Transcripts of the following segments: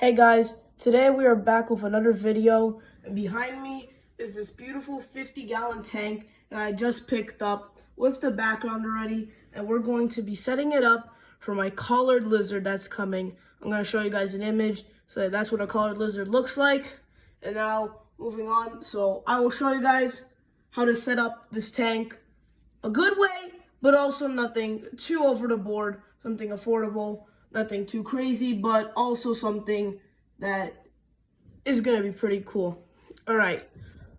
Hey guys, today we are back with another video, and behind me is this beautiful 50-gallon tank that I just picked up with the background already, and we're going to be setting it up for my collared lizard that's coming. I'm going to show you guys an image, so that's what a collared lizard looks like. And now, moving on, so I will show you guys how to set up this tank a good way, but also nothing too over the board, something affordable. Nothing too crazy, but also something that is going to be pretty cool. All right,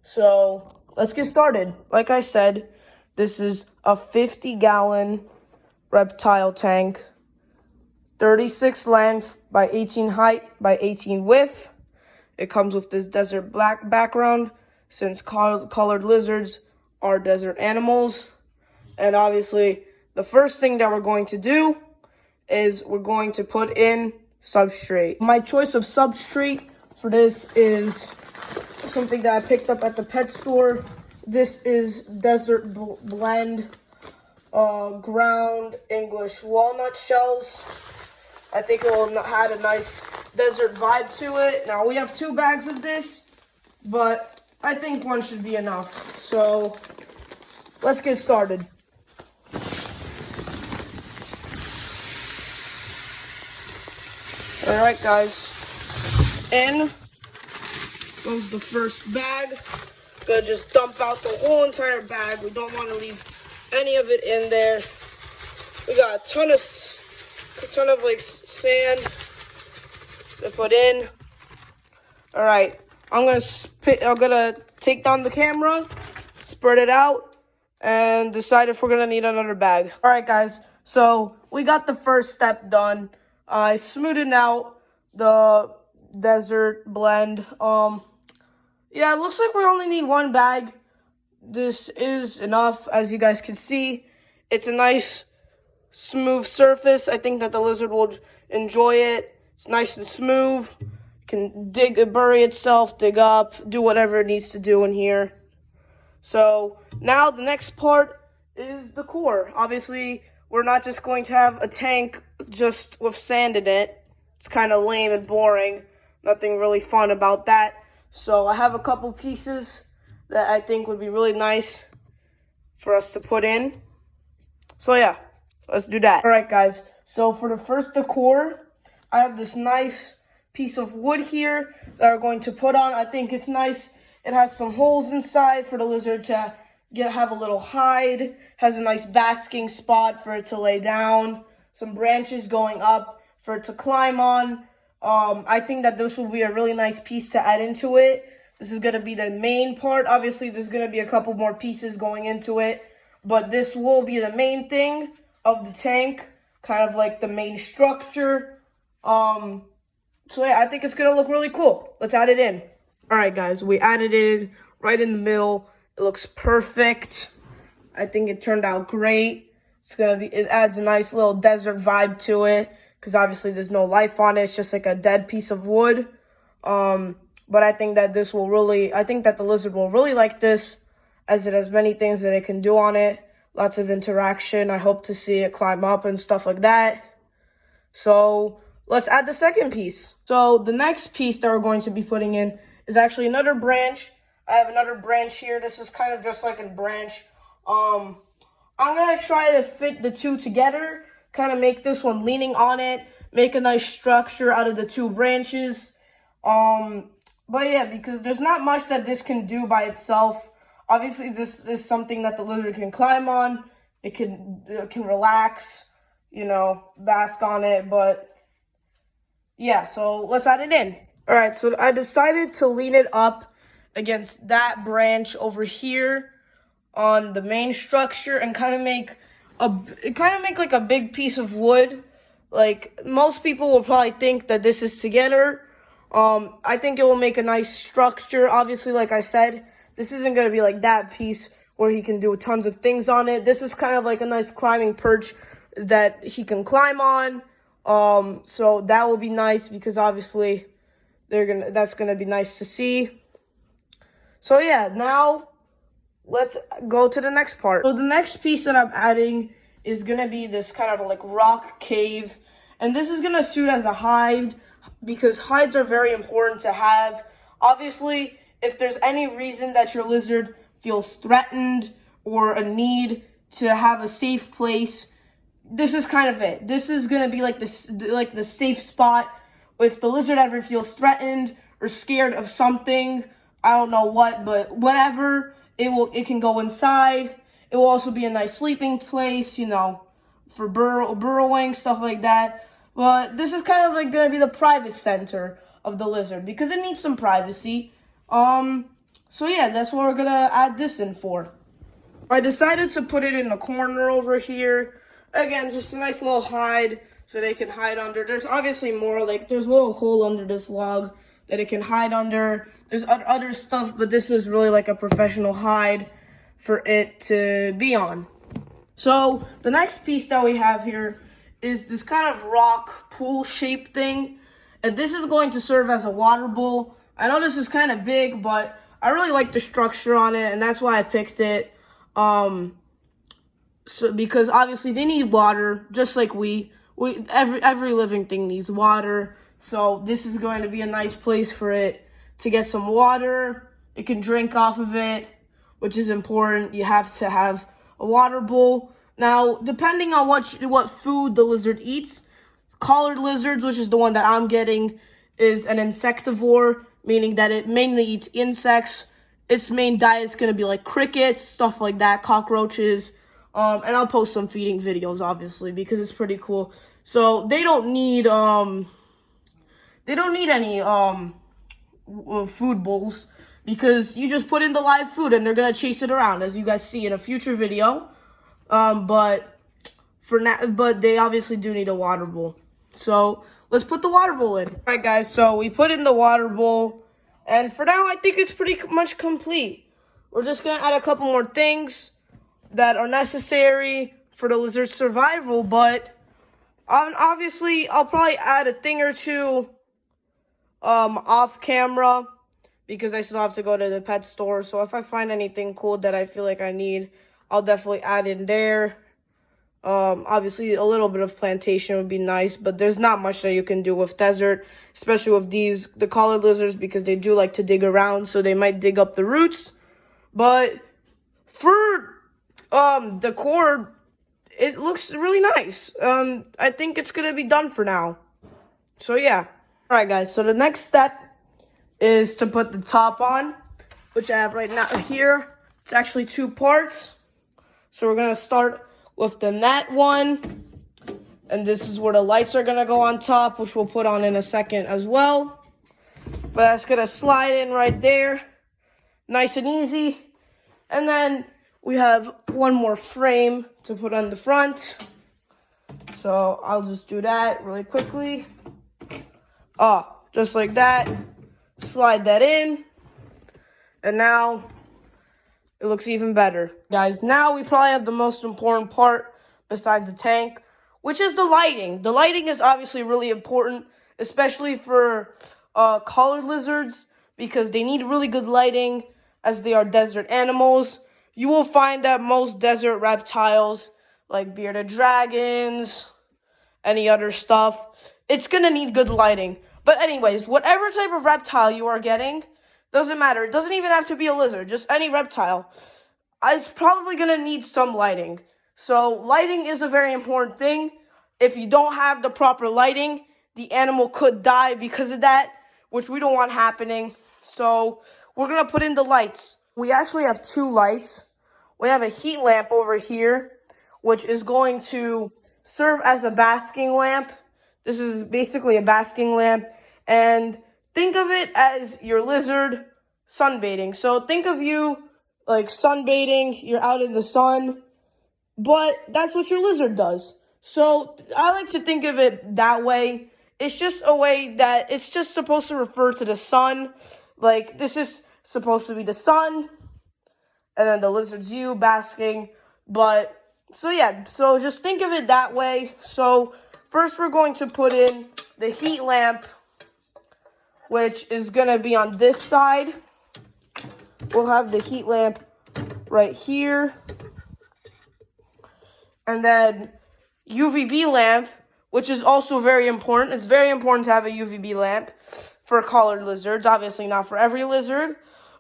so let's get started. Like I said, this is a 50-gallon reptile tank, 36 length by 18 height by 18 width. It comes with this desert black background since collared lizards are desert animals. And obviously, the first thing that we're going to do is we're going to put in substrate. My choice of substrate for this is something that I picked up at the pet store. This is Desert Blend ground English walnut shells. I think it will add a nice desert vibe to it. Now we have 2 bags of this, but I think 1 should be enough. So let's get started. Alright guys, in goes the first bag. Gonna just dump out the whole entire bag. We don't want to leave any of it in there. We got a ton of like sand to put in. Alright, I'm gonna take down the camera, spread it out, and decide if we're gonna need another bag. Alright guys, so we got the first step done. I smoothed out the desert blend. Yeah, it looks like we only need 1 bag. This is enough, as you guys can see. It's a nice, smooth surface. I think that the lizard will enjoy it. It's nice and smooth. It can bury itself, dig up, do whatever it needs to do in here. So now the next part is the core. Obviously, we're not just going to have a tank just with sand in it. It's kind of lame and boring. Nothing really fun about that. So I have a couple pieces that I think would be really nice for us to put in. So yeah, let's do that. All right, guys. So for the first decor, I have this nice piece of wood here that we're going to put on. I think it's nice. It has some holes inside for the lizard to have a little hide, has a nice basking spot for it to lay down, some branches going up for it to climb on. I think that this will be a really nice piece to add into it. This is going to be the main part. Obviously, there's going to be a couple more pieces going into it, but this will be the main thing of the tank, kind of like the main structure. So yeah, I think it's going to look really cool. Let's add it in. All right, guys, we added it in right in the middle. It looks perfect. I think it turned out great. It adds a nice little desert vibe to it because obviously there's no life on it. It's just like a dead piece of wood. But I think that the lizard will really like this, as it has many things that it can do on it. Lots of interaction. I hope to see it climb up and stuff like that. So let's add the second piece. So the next piece that we're going to be putting in is actually another branch. I have another branch here. This is kind of just like a branch. I'm going to try to fit the 2 together, kind of make this one leaning on it, make a nice structure out of the 2 branches. But yeah, because there's not much that this can do by itself. Obviously, this is something that the lizard can climb on. It can relax, bask on it. But yeah, so let's add it in. All right, so I decided to lean it up against that branch over here on the main structure and kind of make like a big piece of wood. Like most people will probably think that this is together. I think it will make a nice structure. Obviously, like I said, this isn't going to be like that piece where he can do tons of things on it. This is kind of like a nice climbing perch that he can climb on. So that will be nice because obviously that's gonna be nice to see. So yeah, now let's go to the next part. So the next piece that I'm adding is gonna be this kind of like rock cave, and this is gonna suit as a hide because hides are very important to have. Obviously, if there's any reason that your lizard feels threatened or a need to have a safe place, this is kind of it. This is gonna be like the safe spot. If the lizard ever feels threatened or scared of something, I don't know what, but whatever, it can go inside. It will also be a nice sleeping place, you know, for burrowing, stuff like that. But this is kind of like gonna be the private center of the lizard because it needs some privacy. So yeah, that's what we're gonna add this in for. I decided to put it in the corner over here. Again, just a nice little hide so they can hide under. There's obviously more, like there's a little hole under this log that it can hide under. There's other stuff, but this is really like a professional hide for it to be on. So the next piece that we have here is this kind of rock pool shaped thing. And this is going to serve as a water bowl. I know this is kind of big, but I really like the structure on it, and that's why I picked it. So because obviously they need water, just like every living thing needs water. So this is going to be a nice place for it to get some water. It can drink off of it, which is important. You have to have a water bowl. Now, depending on what food the lizard eats, collared lizards, which is the one that I'm getting, is an insectivore, meaning that it mainly eats insects. Its main diet is going to be like crickets, stuff like that, cockroaches. And I'll post some feeding videos, obviously, because it's pretty cool. So they don't need any food bowls, because you just put in the live food and they're gonna chase it around, as you guys see in a future video. But for now, but they obviously do need a water bowl. So let's put the water bowl in. All right, guys. So we put in the water bowl, and for now, I think it's pretty much complete. We're just gonna add a couple more things that are necessary for the lizard's survival, but obviously I'll probably add a thing or two off camera, because I still have to go to the pet store. So if I find anything cool that I feel like I need, I'll definitely add in there. Obviously a little bit of plantation would be nice, but there's not much that you can do with desert, especially with the collared lizards, because they do like to dig around, so they might dig up the roots. But for decor, it looks really nice. I think it's gonna be done for now. So yeah. All right, guys. So the next step is to put the top on, which I have right now here. It's actually two parts. So we're gonna start with the net one, and this is where the lights are gonna go on top, which we'll put on in a second as well. But that's gonna slide in right there, nice and easy. And then we have one more frame to put on the front. So I'll just do that really quickly. Just like that. Slide that in. And now it looks even better. Guys, now we probably have the most important part besides the tank, which is the lighting. The lighting is obviously really important, especially for collared lizards, because they need really good lighting, as they are desert animals. You will find that most desert reptiles, like bearded dragons, any other stuff, it's going to need good lighting. But anyways, whatever type of reptile you are getting, doesn't matter. It doesn't even have to be a lizard, just any reptile. It's probably going to need some lighting. So lighting is a very important thing. If you don't have the proper lighting, the animal could die because of that, which we don't want happening. So we're going to put in the lights. We actually have two lights. We have a heat lamp over here, which is going to serve as a basking lamp. This is basically a basking lamp. And think of it as your lizard sunbathing. So think of you like sunbathing. You're out in the sun. But that's what your lizard does. So I like to think of it that way. It's just a way that it's just supposed to refer to the sun. Like, this is supposed to be the sun, and then the lizard's you basking. But, so yeah, so just think of it that way. So first we're going to put in the heat lamp, which is going to be on this side. We'll have the heat lamp right here. And then UVB lamp, which is also very important. It's very important to have a UVB lamp for collared lizards. Obviously not for every lizard,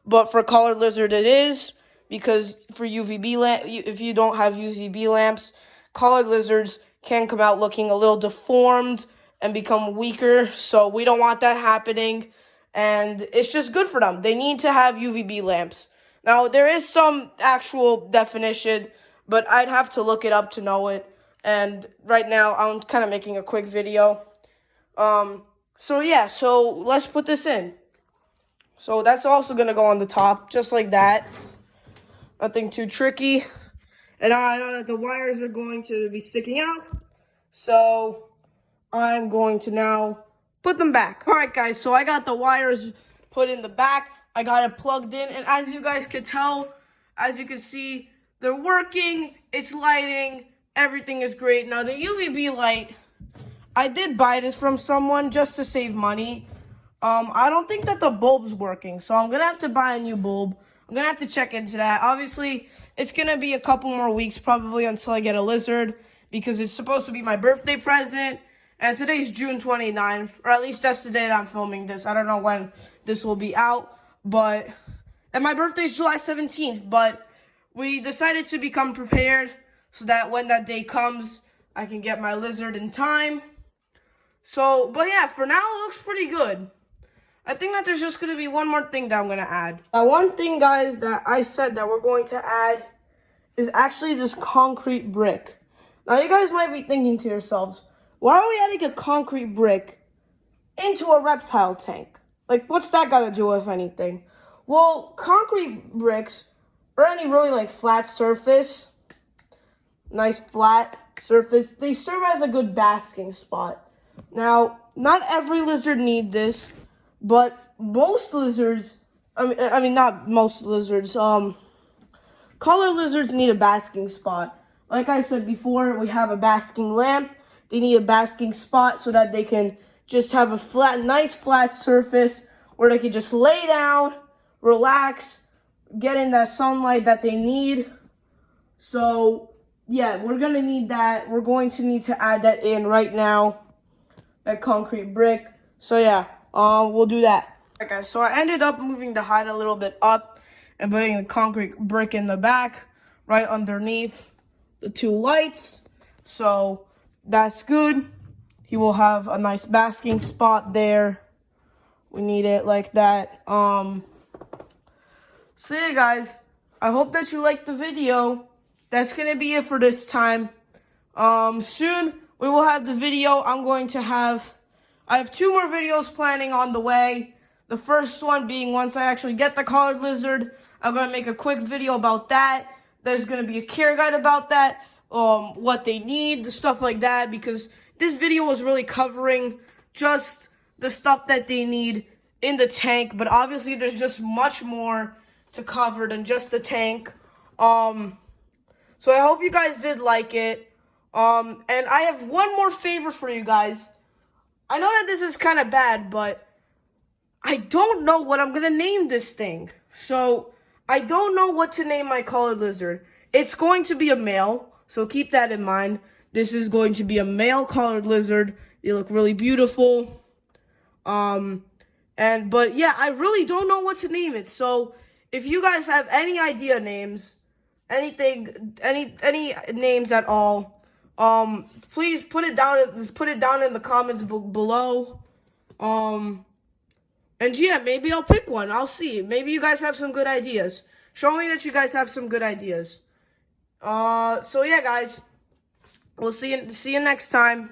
but for collared lizard it is, because for UVB lamp, if you don't have UVB lamps, collared lizards can come out looking a little deformed and become weaker. So we don't want that happening, and it's just good for them. They need to have UVB lamps. Now, there is some actual definition, but I'd have to look it up to know it. And right now, I'm kind of making a quick video. So yeah, so let's put this in. So that's also going to go on the top, just like that. Nothing too tricky. And I know that the wires are going to be sticking out. So I'm going to now put them back. All right, guys, so I got the wires put in the back. I got it plugged in. And as you guys could tell, as you can see, they're working. It's lighting. Everything is great. Now, the UVB light, I did buy this from someone just to save money. I don't think that the bulb's working, so I'm going to have to buy a new bulb. I'm going to have to check into that. Obviously, it's going to be a couple more weeks probably until I get a lizard, because it's supposed to be my birthday present. And today's June 29th, or at least that's the day that I'm filming this. I don't know when this will be out, but... And my birthday's July 17th, but we decided to become prepared so that when that day comes, I can get my lizard in time. So, but yeah, for now, it looks pretty good. I think that there's just going to be one more thing that I'm going to add. Now, one thing, guys, that I said that we're going to add is actually this concrete brick. Now, you guys might be thinking to yourselves, why are we adding a concrete brick into a reptile tank? Like, what's that got to do with anything? Well, concrete bricks, or any really, like, flat surface, nice flat surface, they serve as a good basking spot. Now, not every lizard needs this, but most lizards, I mean, not most lizards, collar lizards need a basking spot. Like I said before, we have a basking lamp. They need a basking spot so that they can just have a flat, nice flat surface where they can just lay down, relax, get in that sunlight that they need. So, yeah, we're going to need that. We're going to need to add that in right now, that concrete brick. So, yeah. We'll do that. Okay, guys, so I ended up moving the height a little bit up and putting the concrete brick in the back, right underneath the two lights. So that's good. He will have a nice basking spot there. We need it like that. So yeah, guys, I hope that you liked the video. That's gonna be it for this time. Soon we will have the video. I have 2 more videos planning on the way. The first one being once I actually get the collared lizard, I'm going to make a quick video about that. There's going to be a care guide about that, what they need, the stuff like that, because this video was really covering just the stuff that they need in the tank, but obviously there's just much more to cover than just the tank. So I hope you guys did like it. And I have one more favor for you guys. I know that this is kind of bad, but I don't know what I'm going to name this thing. So, I don't know what to name my collared lizard. It's going to be a male, so keep that in mind. This is going to be a male collared lizard. They look really beautiful. But yeah, I really don't know what to name it. So, if you guys have any idea names, any names at all, please put it down in the comments below. And yeah, maybe I'll pick one. I'll see. Maybe you guys have some good ideas. Show me that you guys have some good ideas. So yeah, guys, we'll see you next time.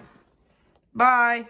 Bye.